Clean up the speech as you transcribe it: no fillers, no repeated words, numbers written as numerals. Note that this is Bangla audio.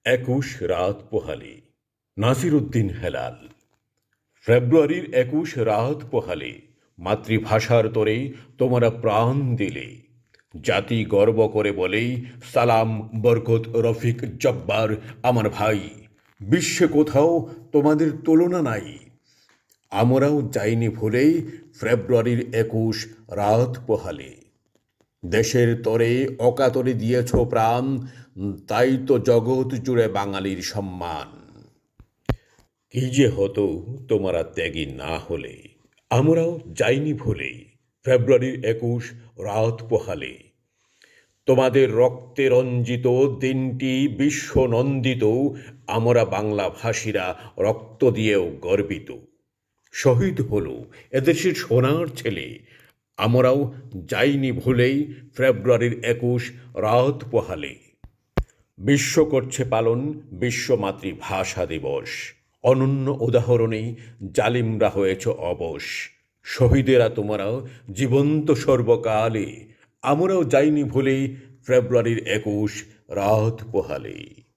21 রাত পোহালে। নাসির উদ্দিন হেলাল। ফেব্রুয়ারির 21 রাত পোহালে মাতৃভাষার তোরে তোমরা প্রাণ দিলে। জাতি গর্ব করে বলেই সালাম, বরকত, রফিক, জব্বার আমার ভাই। বিশ্বে কোথাও তোমাদের তুলনা নাই। আমরাও যাইনি ভুলেই ফেব্রুয়ারির 21 রাত পোহালে। দেশের তরে অকাতরে দিয়েছ প্রাণ, তাই তো জগৎ জুড়ে বাঙালির সম্মান। কি যে হতো তোমরা ত্যাগী না হলে। আমরাও যাইনি ভুলে ফেব্রুয়ারির 21 রাত পোহালে। তোমাদের রক্তে রঞ্জিত দিনটি বিশ্ব নন্দিত। আমরা বাংলা ভাষীরা রক্ত দিয়েও গর্বিত। শহীদ হলো এদেশের সোনার ছেলে। আমরাও যাইনি ভুলেই ফেব্রুয়ারির 21 রাত পোহালে। বিশ্ব করছে পালন বিশ্ব মাতৃভাষা দিবস। অনন্য উদাহরণে জালিমরা হয়েছ অবশ। শহীদেরা তোমরা জীবন্ত সর্বকালে। আমরাও যাইনি ভুলেই ফেব্রুয়ারির 21 রাত পোহালে।